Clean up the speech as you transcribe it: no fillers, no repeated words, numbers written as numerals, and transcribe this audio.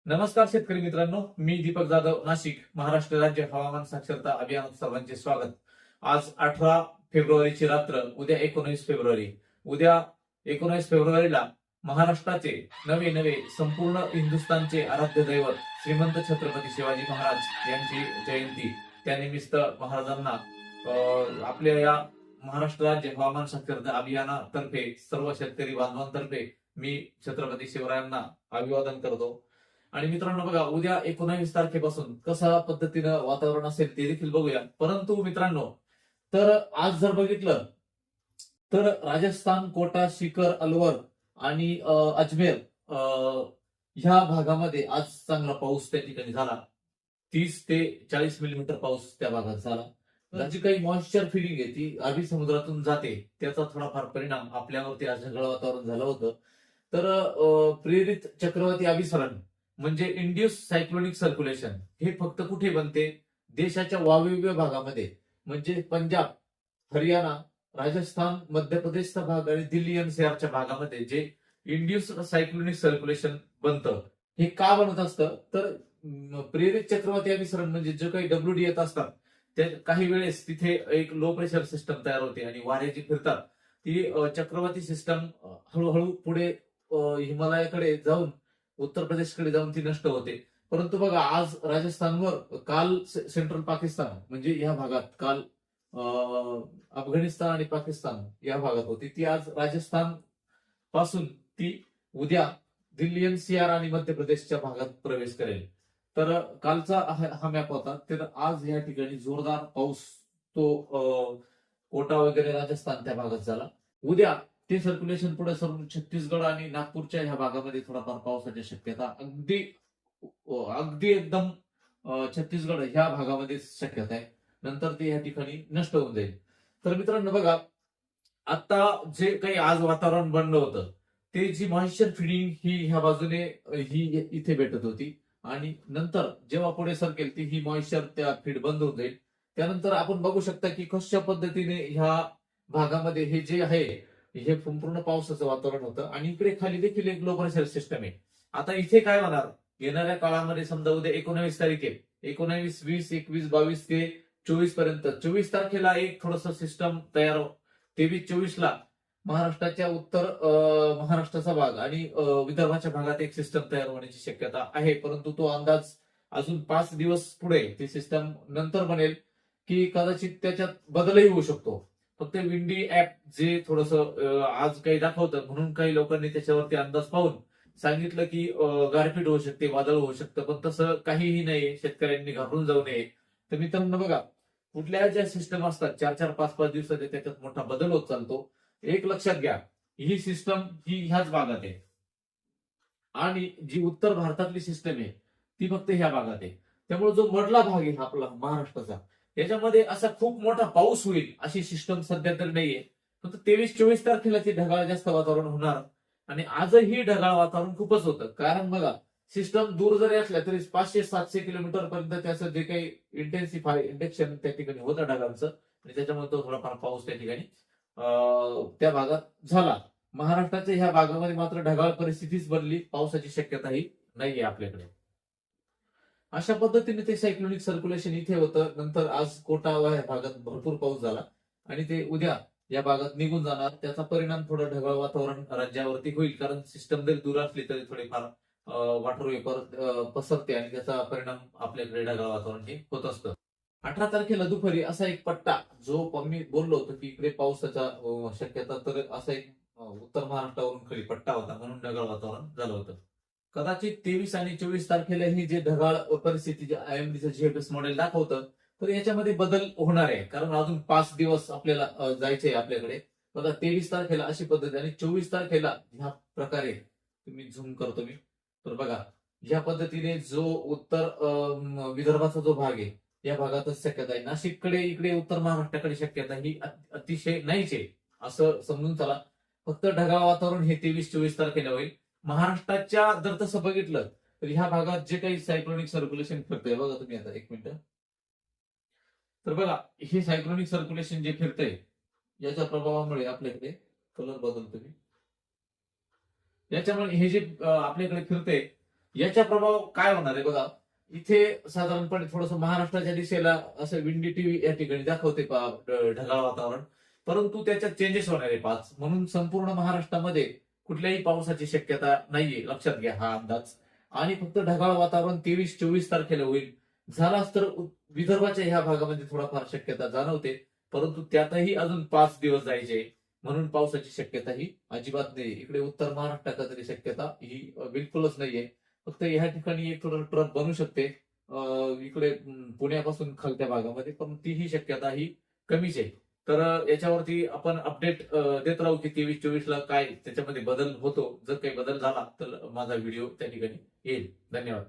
नमस्कार शेतकरी मित्रांनो, मी दीपक जाधव, नाशिक, महाराष्ट्र राज्य हवामान साक्षरता अभियानात सर्वांचे स्वागत. आज 18 फेब्रुवारीची रात्र, उद्या 19 फेब्रुवारी. उद्या 19 फेब्रुवारीला महाराष्ट्राचे नवे नवे संपूर्ण हिंदुस्थानचे आराध्य दैवत श्रीमंत छत्रपती शिवाजी महाराज यांची जयंती. त्यानिमित्त महाराजांना आपल्या या महाराष्ट्र राज्य हवामान साक्षरता अभियानातर्फे सर्व शेतकरी बांधवांतर्फे मी छत्रपती शिवरायांना अभिवादन करतो. आणि मित्रांनो बघा, उद्या 19 तारखेपासून कशा पद्धतीनं वातावरण असेल ते देखील बघूया. परंतु मित्रांनो, तर आज जर बघितलं तर राजस्थान, कोटा, शिकर, अलवर आणि अजमेर ह्या भागामध्ये आज चांगला पाऊस त्या ठिकाणी झाला. 30 ते 40 मिलीमीटर पाऊस त्या भागात झाला. तर जी काही मॉइश्चर फिलिंग आहे ती अरबी समुद्रातून जाते, त्याचा थोडाफार परिणाम आपल्यावरती आज ढगाळ वातावरण झालं होतं. तर प्रेरित चक्रवाती अभिसरण म्हणजे इंड्यूस सायक्लोनिक सर्क्युलेशन हे फक्त कुठे बनते? देशाच्या वायव्य भागामध्ये, म्हणजे पंजाब, हरियाणा, राजस्थान, मध्य प्रदेशचा भाग आणि दिल्ली एनसीआरच्या भागामध्ये जे इंड्यूस सायक्लोनिक सर्क्युलेशन बनतं. हे का बनत असतं? तर प्रेरित चक्रवाती अभिसरण म्हणजे जे काही डब्ल्यूडी येत असतात, ते काही वेळेस तिथे एक लो प्रेशर सिस्टम तयार होते आणि वारे जी फिरतात ती चक्रवाती सिस्टम हळूहळू पुढे हिमालयाकडे जाऊन, उत्तर प्रदेशकडे जाऊन ती नष्ट होते. परंतु बघा, आज राजस्थानवर, काल सेंट्रल पाकिस्तान म्हणजे या भागात, काल अफगाणिस्तान आणि पाकिस्तान या भागात होती, ती आज राजस्थान पासून ती उद्या दिल्ली एनसीआर आणि मध्य प्रदेशच्या भागात प्रवेश करेल. तर कालचा हा मॅप होता. तर आज या ठिकाणी जोरदार पाऊस तो कोटा वगैरे राजस्थान त्या भागात झाला. उद्या ते सर्क्युलेशन पुढे सरून छत्तीसगड आणि नागपूरच्या ह्या भागामध्ये थोडाफार पावसाची शक्यता अगदी अगदी एकदम छत्तीसगड ह्या भागामध्ये शक्यता आहे. नंतर ते या ठिकाणी नष्ट होऊन जाईल. तर मित्रांनो बघा, आता जे काही आज वातावरण बनलं होतं ते जी मॉइश्चर फिडिंग ही ह्या बाजूने ही इथे भेटत होती आणि नंतर जेव्हा पुढे सरकेल ती ही मॉइश्चर त्या फीड बंद होऊन जाईल. त्यानंतर आपण बघू शकता की कशा पद्धतीने ह्या भागामध्ये हे जे आहे हे संपूर्ण पावसाचं वातावरण होतं आणि इकडे खाली देखील एक लो प्रेशर सिस्टम आहे. आता इथे काय होणार येणाऱ्या काळामध्ये? समजा उद्या 19 तारीख आहे, 19, 20, 21, 22 ते 24 पर्यंत, 24 तारखेला एक थोडस सिस्टम तयार, 23-24 ला महाराष्ट्राच्या उत्तर महाराष्ट्राचा भाग आणि विदर्भाच्या भागात एक सिस्टम तयार होण्याची शक्यता आहे. परंतु तो अंदाज अजून 5 दिवस पुढे ती सिस्टम नंतर बनेल की कदाचित त्याच्यात बदलही होऊ शकतो. फक्त विंडी ऍप जे थोडस आज काही दाखवतं म्हणून काही लोकांनी त्याच्यावरती अंदाज पाहून सांगितलं की गारपीट होऊ शकते, वादळ होऊ शकतं, पण तसं काहीही नाहीये. शेतकऱ्यांनी घाबरून जाऊ नये. तर मित्रांनो बघा, कुठल्या ज्या सिस्टम असतात 4-4, 5-5 दिवसाचे त्याच्यात मोठा बदल होत चालतो. एक लक्षात घ्या, ही सिस्टम ही ह्याच भागात आहे आणि जी उत्तर भारतातली सिस्टम आहे ती फक्त ह्या भागात आहे. त्यामुळे जो मधला भाग आहे आपला महाराष्ट्राचा, याच्यामध्ये असा खूप मोठा पाऊस होईल अशी सिस्टम सध्या तर नाहीये. फक्त 23-24 तारखेला ती ढगाळ जास्त वातावरण होणार आणि आजही ढगाळ वातावरण खूपच होतं. कारण बघा, सिस्टम दूर जरी असल्या तरी 500-700 किलोमीटर पर्यंत त्याचं जे काही इंटेन्सिफाय इंडेक्शन त्या ठिकाणी होतं ढगांचं आणि त्याच्यामुळे तो थोडाफार पाऊस त्या ठिकाणी त्या भागात झाला. महाराष्ट्राच्या ह्या भागामध्ये मात्र ढगाळ परिस्थितीच बनली, पावसाची शक्यताही नाहीये आपल्याकडे. अशा पद्धतीने ते सायक्लोनिक सर्क्युलेशन इथे होतं. नंतर आज कोटा या भागात भरपूर पाऊस झाला आणि ते उद्या या भागात निघून जाणार. त्याचा परिणाम थोडं ढगाळ वातावरण राज्यावरती होईल, कारण सिस्टम जरी दूर असली तरी थोडीफार वॉटर वेपर पसरते आणि त्याचा परिणाम आपल्याकडे ढगाळ वातावरण हे होत असतं. 18 तारखेला दुपारी असा एक पट्टा, जो मी बोललो होतो की इकडे पावसाचा शक्यता, तर असा एक उत्तर महाराष्ट्रावरून खाली पट्टा होता म्हणून ढगाळ वातावरण झालं होतं. कदाचित 23 आणि 24 तारखेला ही जे ढगाळ परिस्थिती जे आयएमडीचं जीएफएस मॉडेल दाखवतं, तर याच्यामध्ये बदल होणार आहे. कारण अजून 5 दिवस आपल्याला जायचे आपल्याकडे. बघा, 23 तारखेला अशी पद्धत आणि 24 तारखेला ह्या प्रकारे, तुम्ही झूम करतो मी, तर बघा ह्या पद्धतीने जो उत्तर विदर्भाचा जो भाग आहे या भागातच शक्यता आहे. नाशिककडे, इकडे उत्तर महाराष्ट्राकडे शक्यता ही अतिशय नाहीच आहे असं समजून चला. फक्त ढगाळ वातावरण हे 23-24 तारखेला होईल. महाराष्ट्राच्या जर तसं बघितलं तर ह्या भागात जे काही सायक्लोनिक सर्क्युलेशन फिरतंय, बघा तुम्ही आता एक मिनिट, तर बघा हे सायक्लोनिक सर्क्युलेशन जे फिरतंय याच्या प्रभावामुळे आपल्याकडे, कलर बदलतो मी, याच्यामुळे हे जे आपल्याकडे फिरतंय याचा प्रभाव काय होणार आहे बघा. इथे साधारणपणे थोडंसं महाराष्ट्राच्या दिशेला असं विंडी टीव्ही या ठिकाणी दाखवते ढगाळ वातावरण, परंतु त्याच्यात चेंजेस होणार आहे 5. म्हणून संपूर्ण महाराष्ट्रामध्ये कुठल्याही पावसाची शक्यता नाहीये, लक्षात घ्या हा अंदाज. आणि फक्त ढगाळ वातावरण 23-24 तारखेला होईल. झालाच तर विदर्भाच्या ह्या भागामध्ये थोडाफार शक्यता जाणवते, परंतु त्यातही अजून 5 दिवस जायचे, म्हणून पावसाची शक्यता ही अजिबात नाही. इकडे उत्तर महाराष्ट्रात तरी शक्यता ही बिलकुलच नाहीये. फक्त ह्या ठिकाणी एक थोडं ट्रफ बनू शकते इकडे पुण्यापासून खालच्या भागामध्ये, पण तीही शक्यता ही कमीच आहे. तर याच्यावरती आपण अपडेट देत राहू की 23-24 ला काय त्याच्यामध्ये बदल होतो. जर काही बदल झाला तर माझा व्हिडिओ त्या ठिकाणी येईल. धन्यवाद.